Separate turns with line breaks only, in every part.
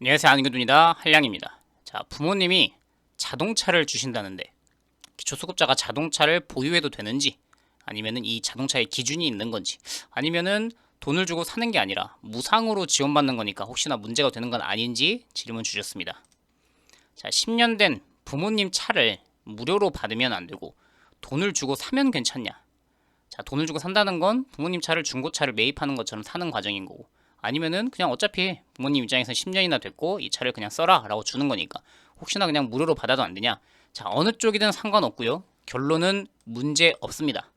안녕하세요. 안근두입니다. 한량입니다. 자, 부모님이 자동차를 주신다는데 기초수급자가 자동차를 보유해도 되는지, 아니면은 이 자동차에 기준이 있는 건지, 아니면은 돈을 주고 사는 게 아니라 무상으로 지원받는 거니까 혹시나 문제가 되는 건 아닌지 질문 주셨습니다. 자, 10년 된 부모님 차를 무료로 받으면 안 되고 돈을 주고 사면 괜찮냐? 자, 돈을 주고 산다는 건 부모님 차를 중고차를 매입하는 것처럼 사는 과정인 거고, 아니면은 그냥 어차피 부모님 입장에서 10년이나 됐고 이 차를 그냥 써라 라고 주는 거니까 혹시나 그냥 무료로 받아도 안 되냐? 자, 어느 쪽이든 상관없고요. 결론은 문제 없습니다.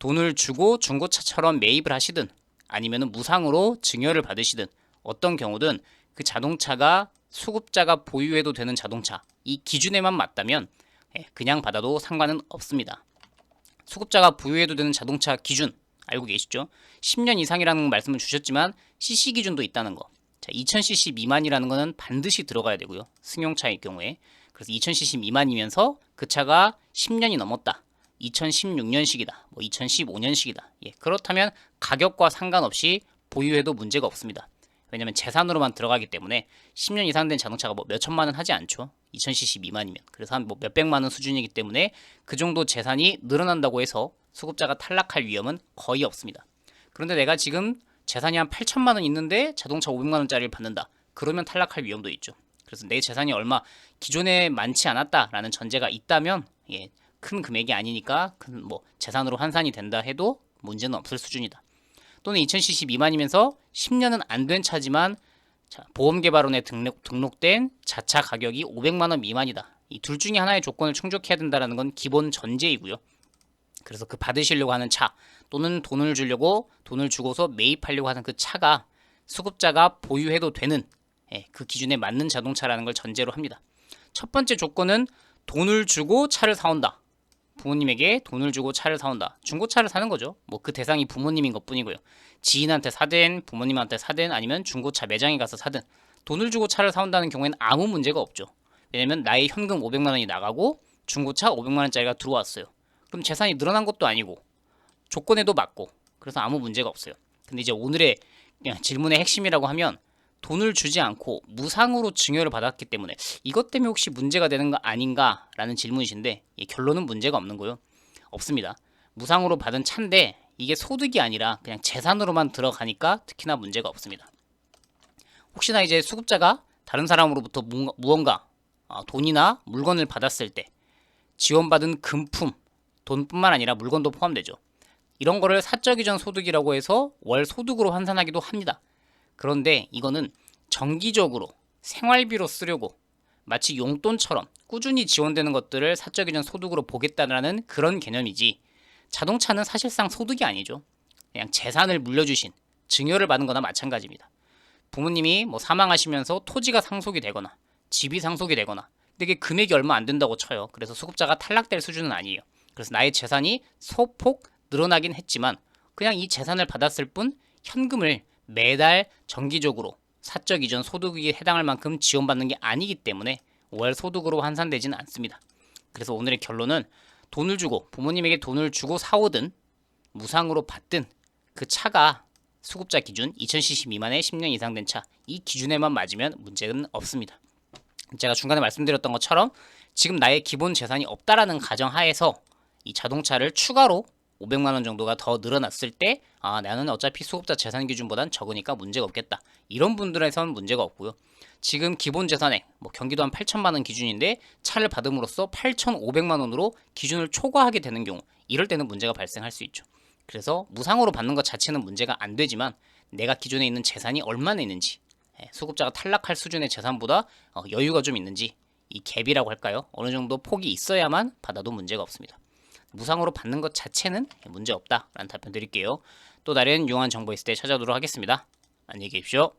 돈을 주고 중고차처럼 매입을 하시든 아니면은 무상으로 증여를 받으시든 어떤 경우든 그 자동차가 수급자가 보유해도 되는 자동차 이 기준에만 맞다면 그냥 받아도 상관은 없습니다. 수급자가 보유해도 되는 자동차 기준 알고 계시죠? 10년 이상이라는 말씀을 주셨지만 CC 기준도 있다는 거. 자, 2000cc 미만이라는 거는 반드시 들어가야 되고요. 승용차의 경우에. 그래서 2000cc 미만이면서 그 차가 10년이 넘었다. 2016년식이다. 뭐 2015년식이다. 예, 그렇다면 가격과 상관없이 보유해도 문제가 없습니다. 왜냐면 재산으로만 들어가기 때문에 10년 이상 된 자동차가 뭐 몇천만 원 하지 않죠. 2000cc 미만이면. 그래서 한 뭐 몇백만 원 수준이기 때문에 그 정도 재산이 늘어난다고 해서 수급자가 탈락할 위험은 거의 없습니다. 그런데 내가 지금 재산이 한 8천만 원 있는데 자동차 500만 원짜리를 받는다. 그러면 탈락할 위험도 있죠. 그래서 내 재산이 얼마 기존에 많지 않았다라는 전제가 있다면 큰 금액이 아니니까 큰 뭐 재산으로 환산이 된다 해도 문제는 없을 수준이다. 또는 2000cc 미만이면서 10년은 안 된 차지만 보험개발원에 등록된 자차 가격이 500만 원 미만이다. 이 둘 중에 하나의 조건을 충족해야 된다는 건 기본 전제이고요. 그래서 그 받으시려고 하는 차 또는 돈을 주려고 돈을 주고서 매입하려고 하는 그 차가 수급자가 보유해도 되는 그 기준에 맞는 자동차라는 걸 전제로 합니다. 첫 번째 조건은 돈을 주고 차를 사온다. 부모님에게 돈을 주고 차를 사온다. 중고차를 사는 거죠. 뭐 그 대상이 부모님인 것 뿐이고요. 지인한테 사든 부모님한테 사든 아니면 중고차 매장에 가서 사든 돈을 주고 차를 사온다는 경우에는 아무 문제가 없죠. 왜냐면 나의 현금 500만 원이 나가고 중고차 500만 원짜리가 들어왔어요. 그럼 재산이 늘어난 것도 아니고 조건에도 맞고 그래서 아무 문제가 없어요. 근데 이제 오늘의 질문의 핵심이라고 하면 돈을 주지 않고 무상으로 증여를 받았기 때문에 이것 때문에 혹시 문제가 되는 거 아닌가라는 질문이신데 결론은 문제가 없는 거요. 없습니다. 무상으로 받은 차인데 이게 소득이 아니라 그냥 재산으로만 들어가니까 특히나 문제가 없습니다. 혹시나 이제 수급자가 다른 사람으로부터 무언가 돈이나 물건을 받았을 때 지원받은 금품, 돈뿐만 아니라 물건도 포함되죠. 이런 거를 사적 이전 소득이라고 해서 월 소득으로 환산하기도 합니다. 그런데 이거는 정기적으로 생활비로 쓰려고 마치 용돈처럼 꾸준히 지원되는 것들을 사적 이전 소득으로 보겠다라는 그런 개념이지 자동차는 사실상 소득이 아니죠. 그냥 재산을 물려주신 증여를 받은 거나 마찬가지입니다. 부모님이 뭐 사망하시면서 토지가 상속이 되거나 집이 상속이 되거나 근데 이게 금액이 얼마 안 된다고 쳐요. 그래서 수급자가 탈락될 수준은 아니에요. 그래서 나의 재산이 소폭 늘어나긴 했지만 그냥 이 재산을 받았을 뿐 현금을 매달 정기적으로 사적 이전 소득에 해당할 만큼 지원받는 게 아니기 때문에 월 소득으로 환산되지는 않습니다. 그래서 오늘의 결론은 돈을 주고 부모님에게 돈을 주고 사오든 무상으로 받든 그 차가 수급자 기준 2000cc 미만의 10년 이상 된 차 이 기준에만 맞으면 문제는 없습니다. 제가 중간에 말씀드렸던 것처럼 지금 나의 기본 재산이 없다라는 가정하에서 이 자동차를 추가로 500만 원 정도가 더 늘어났을 때 나는 어차피 수급자 재산 기준보단 적으니까 문제가 없겠다. 이런 분들에선 문제가 없고요. 지금 기본 재산액 뭐 경기도 한 8천만 원 기준인데 차를 받음으로써 8,500만 원으로 기준을 초과하게 되는 경우 이럴 때는 문제가 발생할 수 있죠. 그래서 무상으로 받는 것 자체는 문제가 안 되지만 내가 기존에 있는 재산이 얼마나 있는지 수급자가 탈락할 수준의 재산보다 여유가 좀 있는지 이 갭이라고 할까요? 어느 정도 폭이 있어야만 받아도 문제가 없습니다. 무상으로 받는 것 자체는 문제 없다라는 답변 드릴게요. 또 다른 유용한 정보 있을 때 찾아오도록 하겠습니다. 안녕히 계십시오.